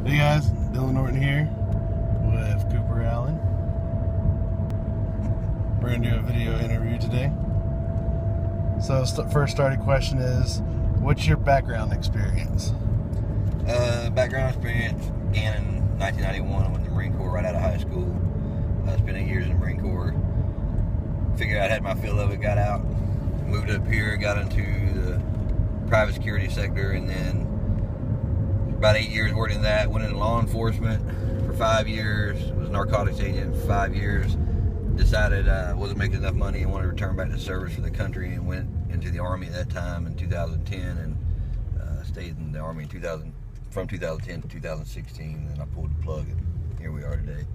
Hey guys, Dylan Norton here with Cooper Allen. We're going to do a video interview today. So first starting question is, what's your background experience? Background experience began in 1991. I went to the Marine Corps right out of high school. I spent 8 years in the Marine Corps. Figured I had my fill of it, got out, moved up here, got into the private security sector, and then about 8 years worked in that, went into law enforcement for 5 years, was a narcotics agent for 5 years, decided I wasn't making enough money and wanted to return back to service for the country, and went into the Army at that time in 2010, and stayed in the Army in from 2010 to 2016, and I pulled the plug, and here we are today.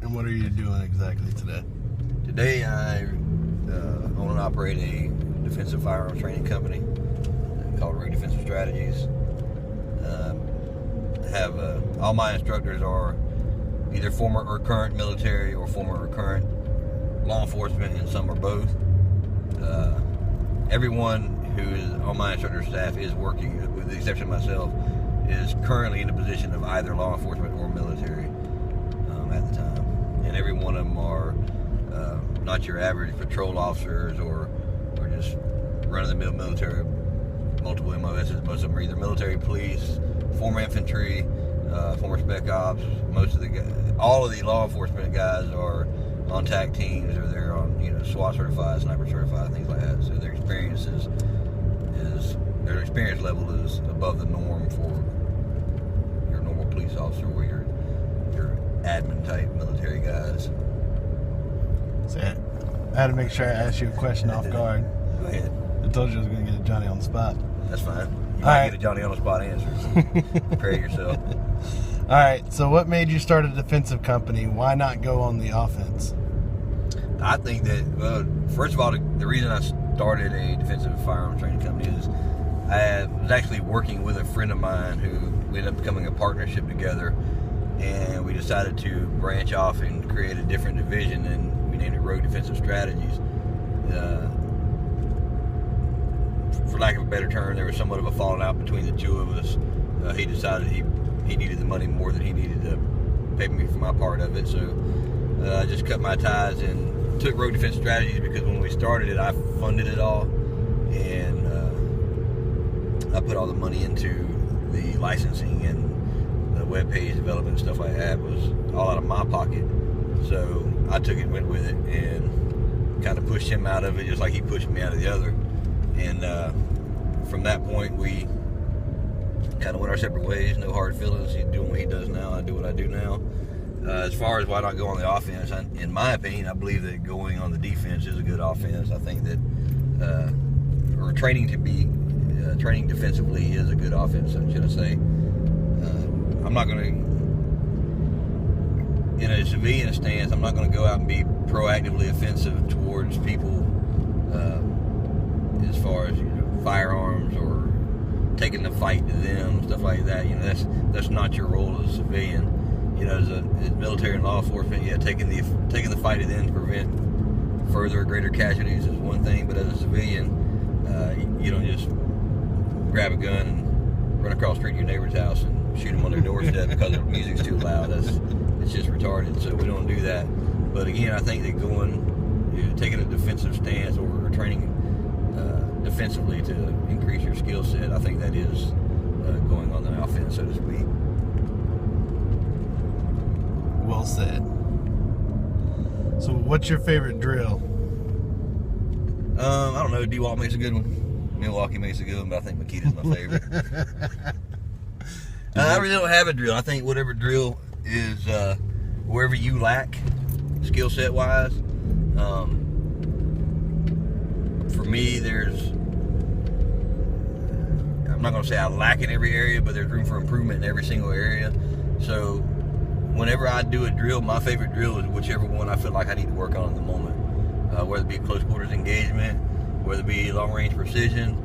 And what are you doing exactly today? Today I own and operate a defensive firearms training company called Rogue Defensive Strategies. All my instructors are either former or current military or former or current law enforcement, and some are both. Everyone who is on my instructor staff is working, with the exception of myself, is currently in a position of either law enforcement or military at the time. And every one of them are not your average patrol officers or just run-of-the-mill military, multiple MOSs. Most of them are either military, police, former infantry, former spec ops. All of the law enforcement guys are on TAC teams, or they're on SWAT certified, sniper certified, things like that. So their experience their experience level is above the norm for your normal police officer or your admin type military guys. So I had to make sure I asked you a question off guard. Go ahead. I told you I was going to get a Johnny on the spot. That's fine. You All might right. get a Johnny on the spot answer. Prepare yourself. All right, so what made you start a defensive company? Why not go on the offense? I think that, well, first of all, the reason I started a defensive firearms training company is I was actually working with a friend of mine who we ended up becoming a partnership together, and we decided to branch off and create a different division, and we named it Rogue Defensive Strategies. For lack of a better term, there was somewhat of a falling out between the two of us. He decided he needed the money more than he needed to pay me for my part of it, so I just cut my ties and took Rogue Defense Strategies, because when we started it, I funded it all, and I put all the money into the licensing and the web page development and stuff like that. It was all out of my pocket. So I took it, went with it, and kind of pushed him out of it just like he pushed me out of the other. And from that point, we kind of went our separate ways. No hard feelings. He's doing what he does now. I do what I do now. As far as why not go on the offense, in my opinion, I believe that going on the defense is a good offense. I think that training defensively is a good offense, should I say. I'm not going to, in a civilian stance, I'm not going to go out and be proactively offensive towards people as far as firearms or taking the fight to them, stuff like that. That's not your role as a civilian. As military and law enforcement, taking the fight to them to prevent further or greater casualties is one thing, but as a civilian, you don't just grab a gun and run across the street to your neighbor's house and shoot them on their doorstep because the music's too loud. It's just retarded, so we don't do that. But again, I think that taking a defensive stance or training defensively to increase your skill set, I think that is going on the offense, so to speak. Well said. So what's your favorite drill? I don't know. DeWalt makes a good one. Milwaukee makes a good one, but I think Makita's my favorite. I really don't have a drill. I think whatever drill is wherever you lack skill set wise. For me, I'm not going to say I lack in every area, but there's room for improvement in every single area. So whenever I do a drill, my favorite drill is whichever one I feel like I need to work on at the moment. Whether it be close quarters engagement, whether it be long range precision.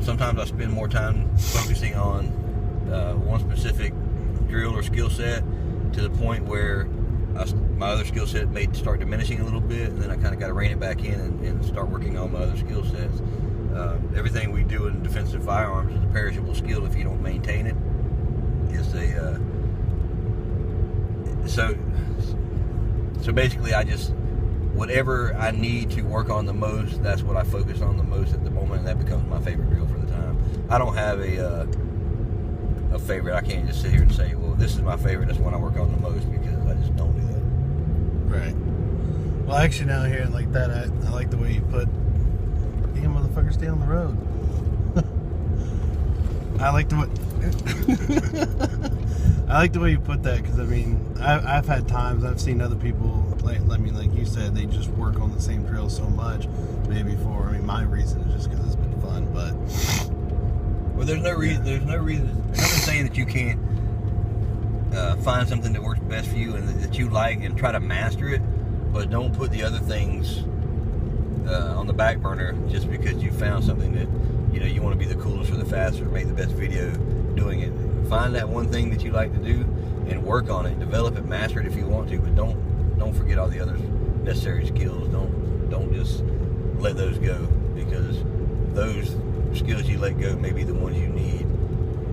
Sometimes I spend more time focusing on one specific drill or skill set to the point where my other skill set may start diminishing a little bit, and then I kind of got to rein it back in and start working on my other skill sets. Everything we do in defensive firearms is a perishable skill if you don't maintain it. It's a so basically, I just, whatever I need to work on the most, that's what I focus on the most at the moment, and that becomes my favorite drill for the time. I don't have a favorite. I can't just sit here and say, well, this is my favorite, that's one I work on the most, because I just don't do that. Right. Well, actually, now hearing like that, I like the way you put, hey, motherfucker, stay on the road. I like the way I like the way you put that, because I mean, I've had times I've seen other people like you said, they just work on the same drill so much. Maybe for, I mean, my reason is just because it's been fun, but well, there's no reason. There's nothing saying that you can't find something that works best for you and that you like and try to master it, but don't put the other things on the back burner just because you found something that you want to be the coolest or the fastest or make the best video doing it. Find that one thing that you like to do and work on it, develop it, master it if you want to, but don't forget all the other necessary skills. Don't just let those go, because those skills you let go may be the ones you need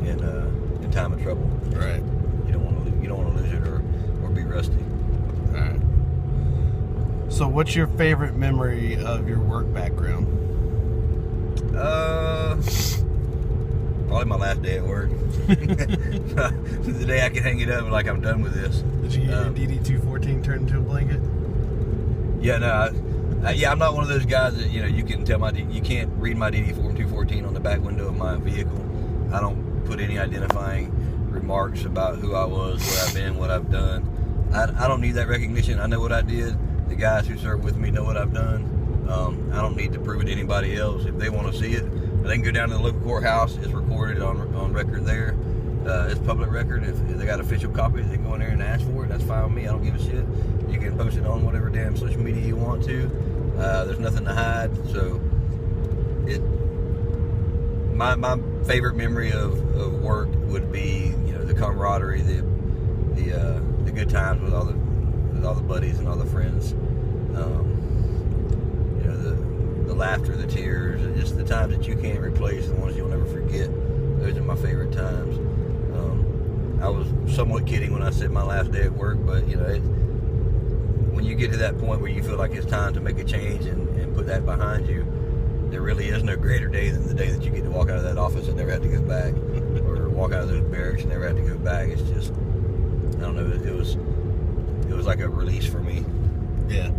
in time of trouble. Right. You don't want to lose it or be rusty. All right. So, what's your favorite memory of your work background? Probably my last day at work. The day I can hang it up like I'm done with this. Did you get your DD-214 turned into a blanket? Yeah, no. I'm not one of those guys that you can tell you can't read my DD-214 on the back window of my vehicle. I don't put any identifying remarks about who I was, where I've been, what I've done. I don't need that recognition. I know what I did. The guys who serve with me know what I've done. I don't need to prove it to anybody else. If they want to see it, they can go down to the local courthouse. It's recorded on record there. It's public record. If they got official copies, they can go in there and ask for it. That's fine with me. I don't give a shit. You can post it on whatever damn social media you want to. There's nothing to hide. So, my favorite memory of work would be the camaraderie, the good times with all the buddies and all the friends. The laughter, the tears, and just the times that you can't replace, the ones you'll never forget. Those are my favorite times. I was somewhat kidding when I said my last day at work, but when you get to that point where you feel like it's time to make a change and put that behind you, there really is no greater day than the day that you get to walk out of that office and never have to go back, or walk out of those barracks and never have to go back. It's just, I don't know, it was like a release for me. Yeah.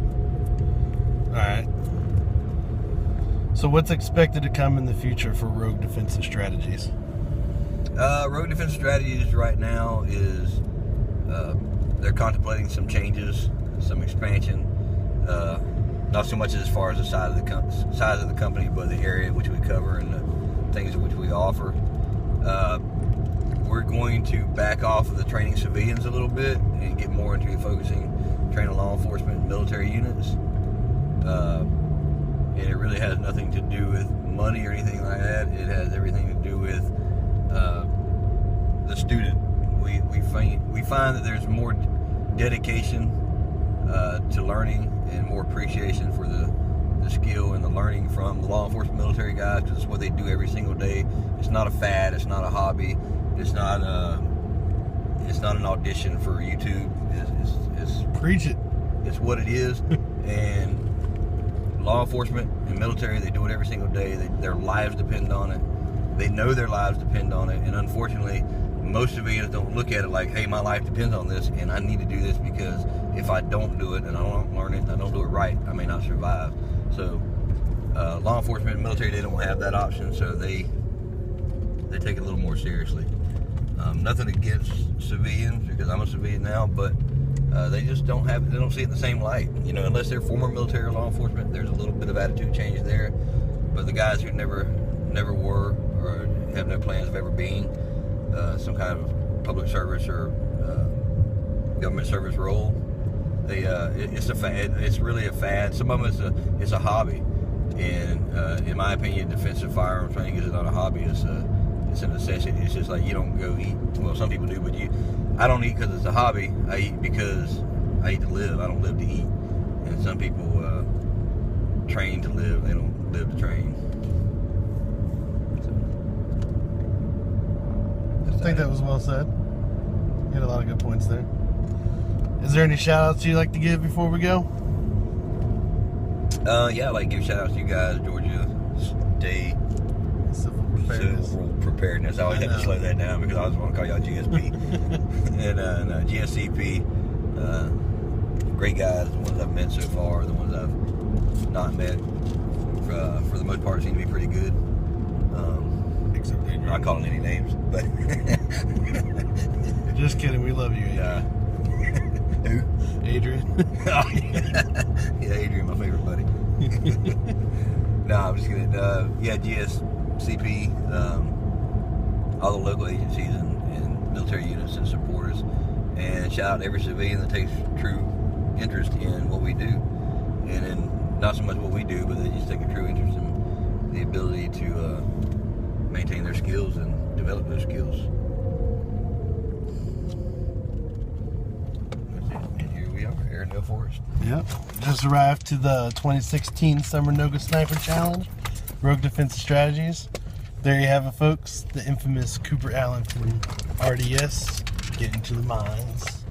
All right. So what's expected to come in the future for Rogue Defensive Strategies? Rogue Defensive Strategies right now is they're contemplating some changes, some expansion. Not so much as far as the size of the company, but the area in which we cover and the things in which we offer. We're going to back off of the training civilians a little bit and get more into training law enforcement and military units. And it really has nothing to do with money or anything like that. It has everything to do with the student. We find that there's more dedication to learning and more appreciation for the skill and the learning from the law enforcement military guys, because it's what they do every single day. It's not a fad. It's not a hobby. It's not an audition for YouTube. It's preach it. It's what it is. And law enforcement and military, they do it every single day. Their lives depend on it. They know their lives depend on it. And unfortunately, most civilians don't look at it like, hey, my life depends on this, and I need to do this, because if I don't do it and I don't learn it and I don't do it right, I may not survive. So law enforcement and military, they don't have that option, so they take it a little more seriously. Nothing against civilians, because I'm a civilian now, but they just don't see it in the same light. Unless they're former military or law enforcement, there's a little bit of attitude change there. But the guys who never were or have no plans of ever being some kind of public service or government service role, it's a fad. It's really a fad. Some of them it's a hobby, and in my opinion, defensive firearms training is not a hobby. It's a necessity. It's just like you don't go eat. Well, some people do, but I don't eat because it's a hobby. I eat because I eat to live. I don't live to eat. And some people train to live. They don't live to train. I think that was well said. You had a lot of good points there. Is there any shout-outs you'd like to give before we go? Yeah, I'd like to give shout-outs to you guys, Georgia State Civil Preparedness. Civil Preparedness. I always have to slow that down because I always want to call y'all GSP. And GSCP. Great guys, the ones I've met so far, the ones I've not met, for the most part, seem to be pretty good. Except Adrian. I'm not calling any names, but just kidding. We love you, Adrian. Who? Adrian. Oh, yeah, Adrian, my favorite buddy. No, I'm just kidding. Yeah, GSCP, all the local agencies and military units and supporters, and shout out to every civilian that takes true interest in what we do, and in not so much what we do, but they just take a true interest in the ability to maintain their skills and develop those skills. And here we are, Arendelle Forest. Yep. Just arrived to the 2016 Summer NOGA Sniper Challenge, Rogue Defensive Strategies. There you have it, folks. The infamous Cooper Allen from RDS getting to the mines.